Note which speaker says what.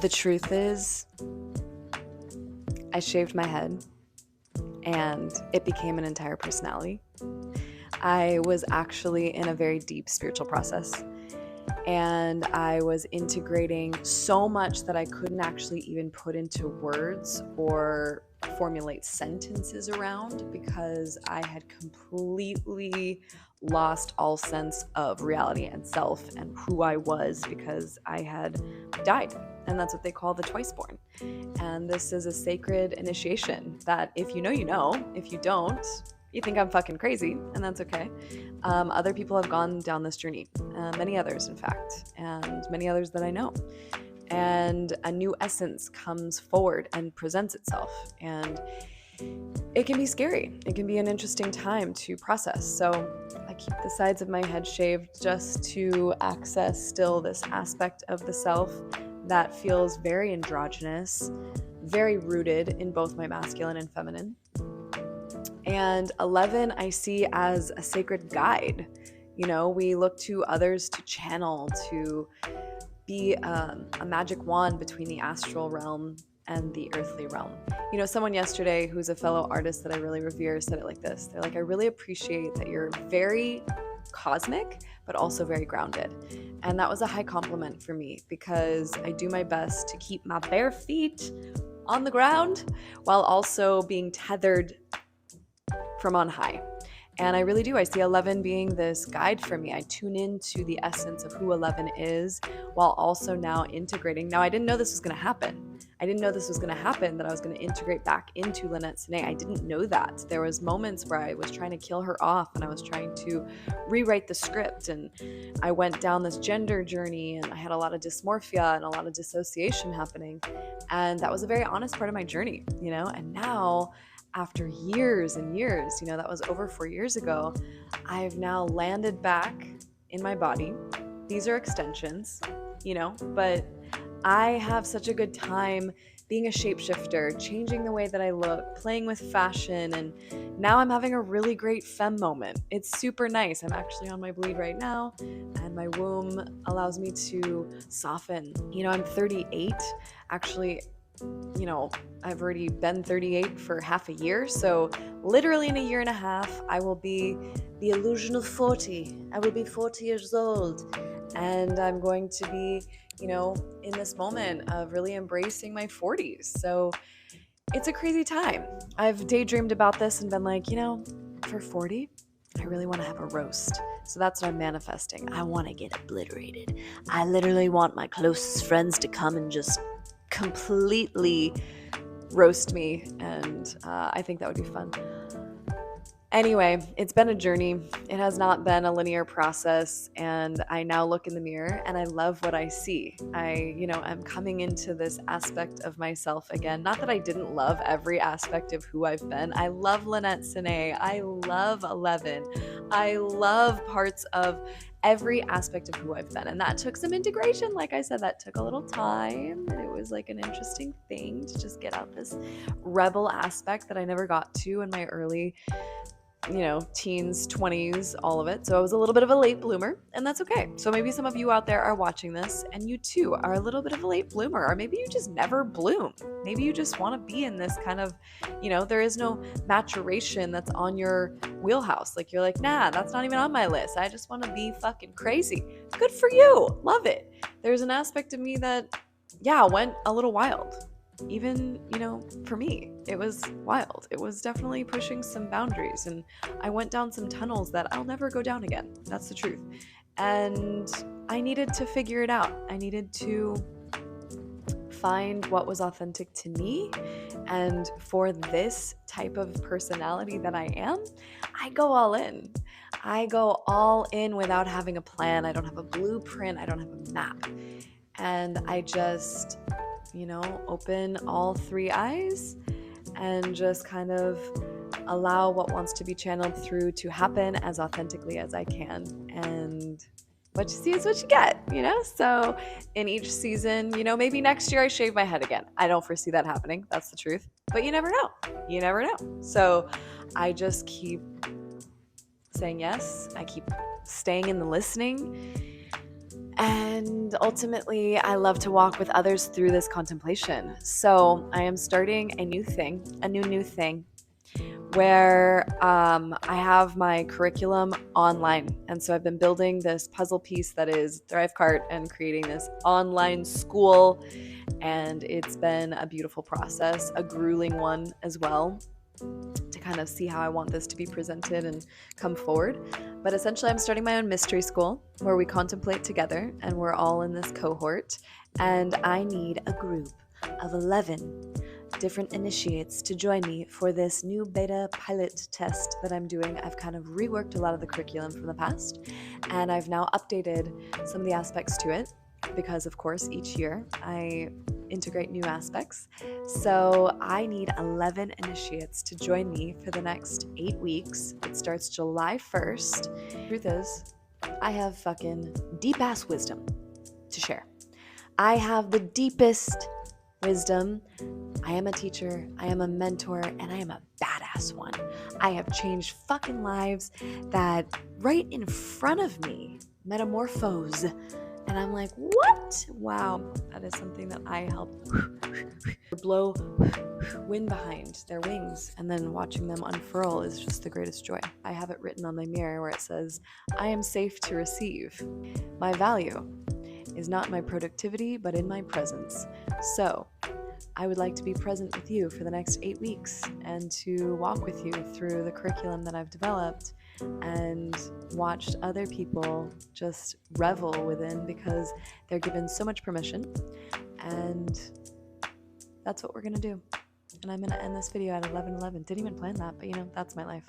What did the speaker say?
Speaker 1: The truth is, I shaved my head and it became an entire personality. I was actually in a very deep spiritual process, and I was integrating so much that I couldn't actually even put into words or formulate sentences around, because I had completely lost all sense of reality and self and who I was, because I had died. And that's what they call the twice born. And this is a sacred initiation that if you know, you know. If you don't, you think I'm fucking crazy, and that's okay. Other people have gone down this journey, many others, in fact, and many others that I know. And a new essence comes forward and presents itself. And it can be scary. It can be an interesting time to process. So I keep the sides of my head shaved just to access still this aspect of the self that feels very androgynous, very rooted in both my masculine and feminine. And 11 I see as a sacred guide. You know, we look to others to channel, to be a magic wand between the astral realm and the earthly realm. You know, someone yesterday who's a fellow artist that I really revere said it like this. They're like, I really appreciate that you're very cosmic, but also very grounded. And that was a high compliment for me, because I do my best to keep my bare feet on the ground while also being tethered from on high. And I really do. I see 11 being this guide for me. I tune into the essence of who 11 is while also now integrating. Now, I didn't know this was going to happen. I didn't know this was going to happen, that I was going to integrate back into Lynette Sine. I didn't know that. There was moments where I was trying to kill her off, and I was trying to rewrite the script, and I went down this gender journey, and I had a lot of dysmorphia and a lot of dissociation happening. And that was a very honest part of my journey, you know? And now, after years and years, you know, that was over 4 years ago, I've now landed back in my body. These are extensions, you know, but I have such a good time being a shapeshifter, changing the way that I look, playing with fashion, and now I'm having a really great femme moment. It's super nice. I'm actually on my bleed right now, and my womb allows me to soften. You know, I'm 38. Actually, you know, I've already been 38 for half a year. So literally in a year and a half, I will be the illusion of 40. I will be 40 years old. And I'm going to be, you know, in this moment of really embracing my 40s. So it's a crazy time. I've daydreamed about this and been like, you know, for 40, I really want to have a roast. So that's what I'm manifesting. I want to get obliterated. I literally want my closest friends to come and just completely roast me, and I think that would be fun. Anyway, it's been a journey. It has not been a linear process, and I now look in the mirror and I love what I see. I'm coming into this aspect of myself again. Not that I didn't love every aspect of who I've been. I love Lynette Sine. I love 11. I love parts of every aspect of who I've been. And that took some integration. Like I said, that took a little time. And it was like an interesting thing to just get out this rebel aspect that I never got to in my early, teens, 20s, all of it. So I was a little bit of a late bloomer, and that's okay. So maybe some of you out there are watching this and you too are a little bit of a late bloomer, or maybe you just never bloom. Maybe you just want to be in this kind of, there is no maturation that's on your wheelhouse. Like you're like, nah, that's not even on my list. I just want to be fucking crazy. Good for you. Love it. There's an aspect of me that, went a little wild. Even, for me, it was wild. It was definitely pushing some boundaries, and I went down some tunnels that I'll never go down again. That's the truth. And I needed to figure it out. I needed to find what was authentic to me. And for this type of personality that I am, I go all in. I go all in without having a plan. I don't have a blueprint. I don't have a map. And I just open all three eyes and just kind of allow what wants to be channeled through to happen as authentically as I can. And what you see is what you get, So in each season, maybe next year I shave my head again. I don't foresee that happening. That's the truth. But you never know. You never know. So I just keep saying yes. I keep staying in the listening. And ultimately, I love to walk with others through this contemplation. So I am starting a new thing, a new thing, where I have my curriculum online. And so I've been building this puzzle piece that is Thrivecart and creating this online school. And it's been a beautiful process, a grueling one as well, to kind of see how I want this to be presented and come forward. But essentially, I'm starting my own mystery school where we contemplate together and we're all in this cohort. And I need a group of 11 different initiates to join me for this new beta pilot test that I'm doing. I've kind of reworked a lot of the curriculum from the past, and I've now updated some of the aspects to it because, of course, each year I integrate new aspects. So I need 11 initiates to join me for the next 8 weeks. It starts July 1st. Truth is, I have fucking deep ass wisdom to share. I have the deepest wisdom. I am a teacher, I am a mentor, and I am a badass one. I have changed fucking lives that right in front of me metamorphose. And I'm like, what? Wow, that is something that I help blow wind behind their wings, and then watching them unfurl is just the greatest joy. I have it written on my mirror where it says, I am safe to receive. My value is not in my productivity, but in my presence. So I would like to be present with you for the next 8 weeks and to walk with you through the curriculum that I've developed and watched other people just revel within because they're given so much permission. And that's what we're going to do. And I'm going to end this video at 11:11. Didn't even plan that, but that's my life.